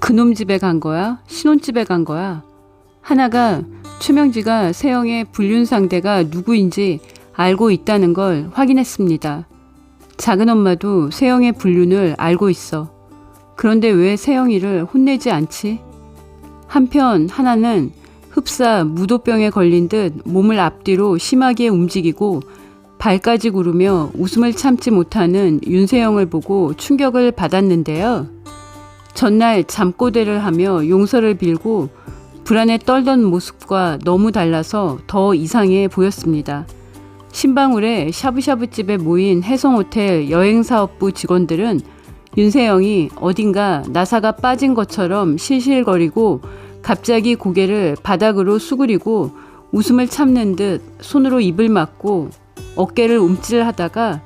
그놈 집에 간 거야? 신혼집에 간 거야? 하나가 최명지가 세영의 불륜 상대가 누구인지 알고 있다는 걸 확인했습니다. 작은 엄마도 세영의 불륜을 알고 있어. 그런데 왜 세영이를 혼내지 않지? 한편 하나는 흡사 무도병에 걸린 듯 몸을 앞뒤로 심하게 움직이고 발까지 구르며 웃음을 참지 못하는 윤세영을 보고 충격을 받았는데요. 전날 잠꼬대를 하며 용서를 빌고 불안에 떨던 모습과 너무 달라서 더 이상해 보였습니다. 신방울의 샤브샤브집에 모인 해성호텔 여행사업부 직원들은 윤세영이 어딘가 나사가 빠진 것처럼 실실거리고 갑자기 고개를 바닥으로 수그리고 웃음을 참는 듯 손으로 입을 막고 어깨를 움찔하다가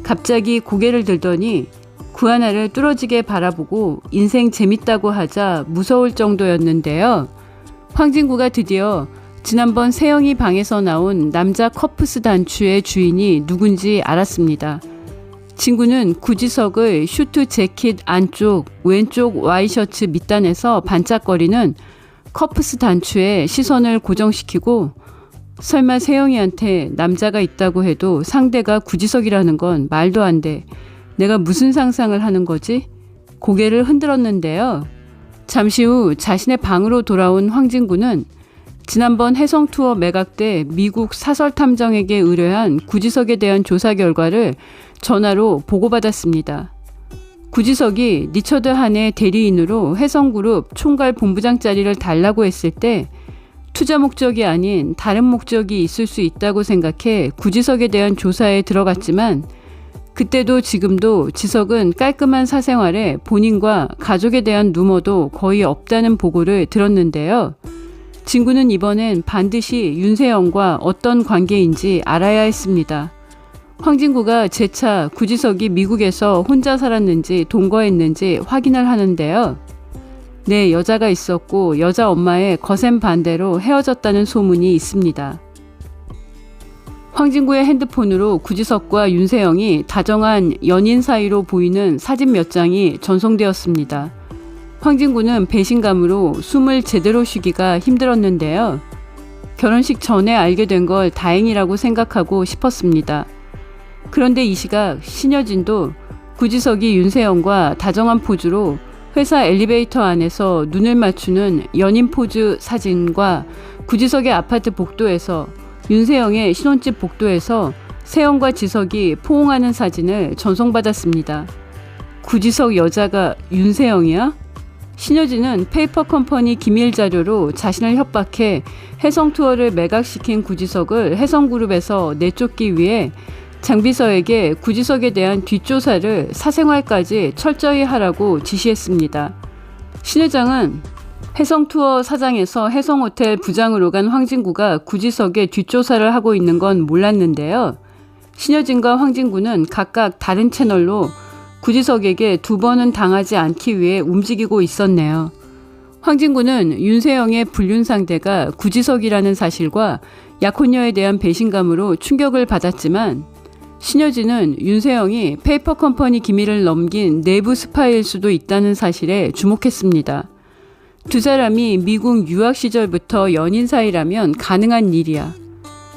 갑자기 고개를 들더니 그 하나를 뚫어지게 바라보고 인생 재밌다고 하자 무서울 정도였는데요. 황진구가 드디어 지난번 세영이 방에서 나온 남자 커프스 단추의 주인이 누군지 알았습니다. 친구는 구지석의 슈트 재킷 안쪽 왼쪽 와이셔츠 밑단에서 반짝거리는 커프스 단추에 시선을 고정시키고 설마 세영이한테 남자가 있다고 해도 상대가 구지석이라는 건 말도 안 돼. 내가 무슨 상상을 하는 거지? 고개를 흔들었는데요. 잠시 후 자신의 방으로 돌아온 황진구는 지난번 해성 투어 매각 때 미국 사설탐정에게 의뢰한 구지석에 대한 조사 결과를 전화로 보고받았습니다. 구지석이 리처드 한의 대리인으로 해성그룹 총괄 본부장 자리를 달라고 했을 때 투자 목적이 아닌 다른 목적이 있을 수 있다고 생각해 구지석에 대한 조사에 들어갔지만 그때도 지금도 지석은 깔끔한 사생활에 본인과 가족에 대한 루머도 거의 없다는 보고를 들었는데요. 진구는 이번엔 반드시 윤세영과 어떤 관계인지 알아야 했습니다. 황진구가 재차 구지석이 미국에서 혼자 살았는지 동거했는지 확인을 하는데요. 네, 여자가 있었고 여자 엄마의 거센 반대로 헤어졌다는 소문이 있습니다. 황진구의 핸드폰으로 구지석과 윤세영이 다정한 연인 사이로 보이는 사진 몇 장이 전송되었습니다. 황진구는 배신감으로 숨을 제대로 쉬기가 힘들었는데요. 결혼식 전에 알게 된 걸 다행이라고 생각하고 싶었습니다. 그런데 이 시각 신여진도 구지석이 윤세영과 다정한 포즈로 회사 엘리베이터 안에서 눈을 맞추는 연인 포즈 사진과 구지석의 아파트 복도에서 윤세영의 신혼집 복도에서 세영과 지석이 포옹하는 사진을 전송받았습니다. 구지석 여자가 윤세영이야? 신여진은 페이퍼 컴퍼니 기밀 자료로 자신을 협박해 해성 투어를 매각시킨 구지석을 해성그룹에서 내쫓기 위해 장비서에게 구지석에 대한 뒷조사를 사생활까지 철저히 하라고 지시했습니다. 신 회장은 해성투어 사장에서 해성호텔 부장으로 간 황진구가 구지석의 뒷조사를 하고 있는 건 몰랐는데요. 신여진과 황진구는 각각 다른 채널로 구지석에게 2번은 당하지 않기 위해 움직이고 있었네요. 황진구는 윤세영의 불륜 상대가 구지석이라는 사실과 약혼녀에 대한 배신감으로 충격을 받았지만 신여진은 윤세영이 페이퍼 컴퍼니 기밀을 넘긴 내부 스파이일 수도 있다는 사실에 주목했습니다. 두 사람이 미국 유학 시절부터 연인 사이라면 가능한 일이야.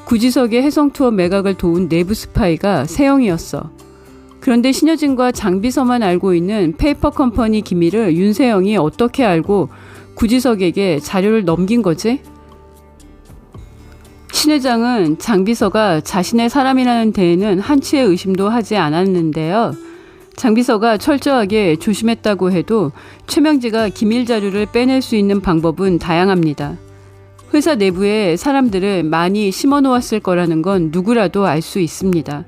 구지석의 해성투어 매각을 도운 내부 스파이가 세영이었어. 그런데 신여진과 장비서만 알고 있는 페이퍼 컴퍼니 기밀을 윤세영이 어떻게 알고 구지석에게 자료를 넘긴 거지? 신 회장은 장비서가 자신의 사람이라는 데에는 한치의 의심도 하지 않았는데요. 장비서가 철저하게 조심했다고 해도 최명지가 기밀 자료를 빼낼 수 있는 방법은 다양합니다. 회사 내부에 사람들을 많이 심어놓았을 거라는 건 누구라도 알 수 있습니다.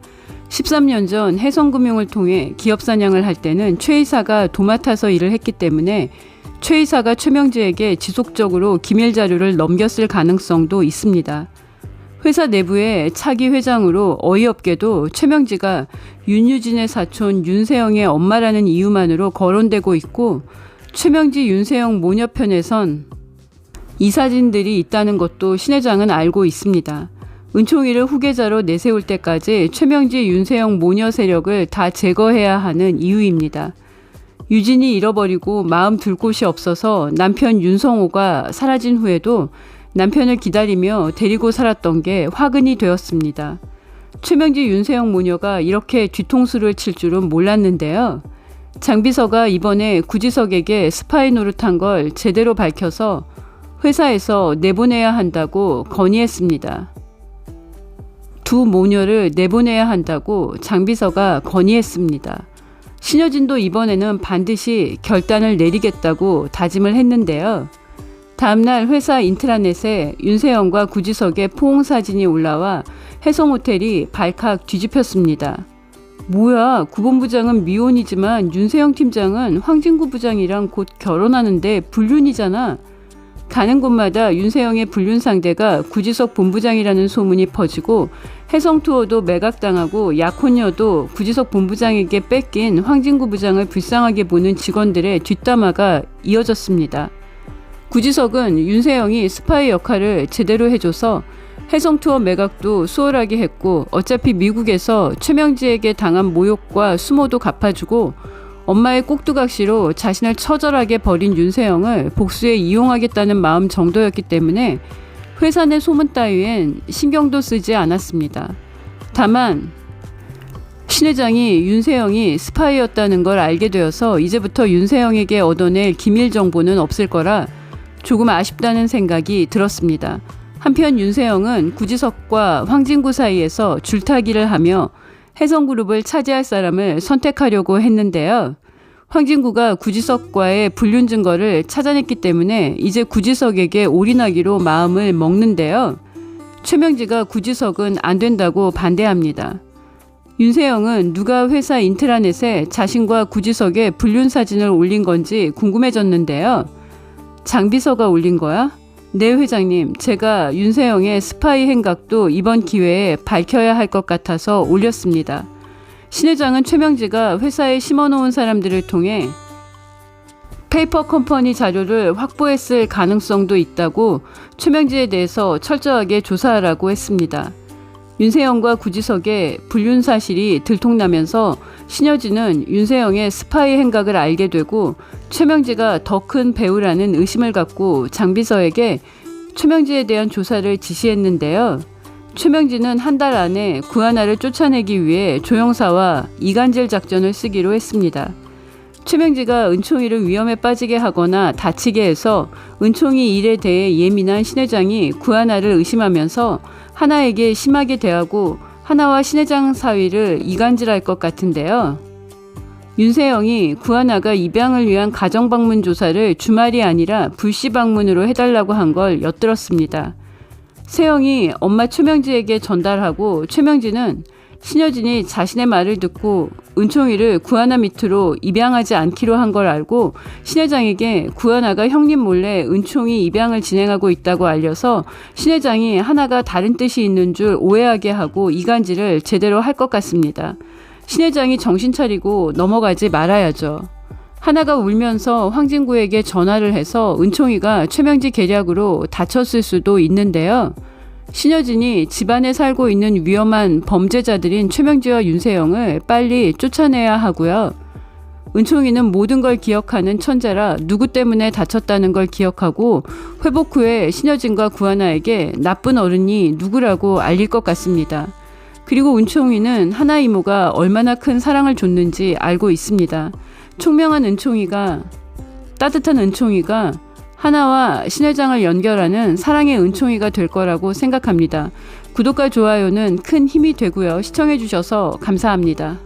13년 전 해성금융을 통해 기업 사냥을 할 때는 최 이사가 도맡아서 일을 했기 때문에 최 이사가 최명지에게 지속적으로 기밀 자료를 넘겼을 가능성도 있습니다. 회사 내부의 차기 회장으로 어이없게도 최명지가 윤유진의 사촌 윤세영의 엄마라는 이유만으로 거론되고 있고 최명지 윤세영 모녀편에선 이 사진들이 있다는 것도 신 회장은 알고 있습니다. 은총이를 후계자로 내세울 때까지 최명지 윤세영 모녀 세력을 다 제거해야 하는 이유입니다. 유진이 잃어버리고 마음 둘 곳이 없어서 남편 윤성호가 사라진 후에도 남편을 기다리며 데리고 살았던 게 화근이 되었습니다. 최명지 윤세영 모녀가 이렇게 뒤통수를 칠 줄은 몰랐는데요. 장비서가 이번에 구지석에게 스파이 노릇한 걸 제대로 밝혀서 회사에서 내보내야 한다고 건의했습니다. 두 모녀를 내보내야 한다고 장비서가 건의했습니다. 신여진도 이번에는 반드시 결단을 내리겠다고 다짐을 했는데요. 다음날 회사 인트라넷에 윤세영과 구지석의 포옹 사진이 올라와 해성호텔이 발칵 뒤집혔습니다. 뭐야, 구본부장은 미혼이지만 윤세영 팀장은 황진구 부장이랑 곧 결혼하는데 불륜이잖아. 가는 곳마다 윤세영의 불륜 상대가 구지석 본부장이라는 소문이 퍼지고 해성투어도 매각당하고 약혼녀도 구지석 본부장에게 뺏긴 황진구 부장을 불쌍하게 보는 직원들의 뒷담화가 이어졌습니다. 구지석은 윤세영이 스파이 역할을 제대로 해줘서 해성투어 매각도 수월하게 했고 어차피 미국에서 최명지에게 당한 모욕과 수모도 갚아주고 엄마의 꼭두각시로 자신을 처절하게 버린 윤세영을 복수에 이용하겠다는 마음 정도였기 때문에 회사 내 소문 따위엔 신경도 쓰지 않았습니다. 다만 신 회장이 윤세영이 스파이였다는 걸 알게 되어서 이제부터 윤세영에게 얻어낼 기밀 정보는 없을 거라 조금 아쉽다는 생각이 들었습니다. 한편 윤세영은 구지석과 황진구 사이에서 줄타기를 하며 해성그룹을 차지할 사람을 선택하려고 했는데요. 황진구가 구지석과의 불륜 증거를 찾아냈기 때문에 이제 구지석에게 올인하기로 마음을 먹는데요. 최명지가 구지석은 안 된다고 반대합니다. 윤세영은 누가 회사 인트라넷에 자신과 구지석의 불륜 사진을 올린 건지 궁금해졌는데요. 장비서가 올린 거야? 네 회장님, 제가 윤세영의 스파이 행각도 이번 기회에 밝혀야 할 것 같아서 올렸습니다. 신 회장은 최명지가 회사에 심어놓은 사람들을 통해 페이퍼 컴퍼니 자료를 확보했을 가능성도 있다고 최명지에 대해서 철저하게 조사하라고 했습니다. 윤세영과 구지석의 불륜 사실이 들통나면서 신여진은 윤세영의 스파이 행각을 알게 되고 최명지가 더 큰 배우라는 의심을 갖고 장비서에게 최명지에 대한 조사를 지시했는데요. 최명지는 한 달 안에 구하나를 쫓아내기 위해 조영사와 이간질 작전을 쓰기로 했습니다. 최명지가 은총이를 위험에 빠지게 하거나 다치게 해서 은총이 일에 대해 예민한 신 회장이 구하나를 의심하면서 하나에게 심하게 대하고 하나와 신 회장 사위를 이간질할 것 같은데요. 윤세영이 구하나가 입양을 위한 가정방문 조사를 주말이 아니라 불시 방문으로 해달라고 한 걸 엿들었습니다. 세영이 엄마 최명지에게 전달하고 최명지는 신여진이 자신의 말을 듣고 은총이를 구하나 밑으로 입양하지 않기로 한 걸 알고 신 회장에게 구하나가 형님 몰래 은총이 입양을 진행하고 있다고 알려서 신 회장이 하나가 다른 뜻이 있는 줄 오해하게 하고 이간질을 제대로 할 것 같습니다. 신 회장이 정신 차리고 넘어가지 말아야죠. 하나가 울면서 황진구에게 전화를 해서 은총이가 최명지 계략으로 다쳤을 수도 있는데요. 신여진이 집안에 살고 있는 위험한 범죄자들인 최명지와 윤세영을 빨리 쫓아내야 하고요. 은총이는 모든 걸 기억하는 천재라 누구 때문에 다쳤다는 걸 기억하고 회복 후에 신여진과 구하나에게 나쁜 어른이 누구라고 알릴 것 같습니다. 그리고 은총이는 하나 이모가 얼마나 큰 사랑을 줬는지 알고 있습니다. 총명한 은총이가, 따뜻한 은총이가 하나와 신 회장을 연결하는 사랑의 은총이가 될 거라고 생각합니다. 구독과 좋아요는 큰 힘이 되고요. 시청해주셔서 감사합니다.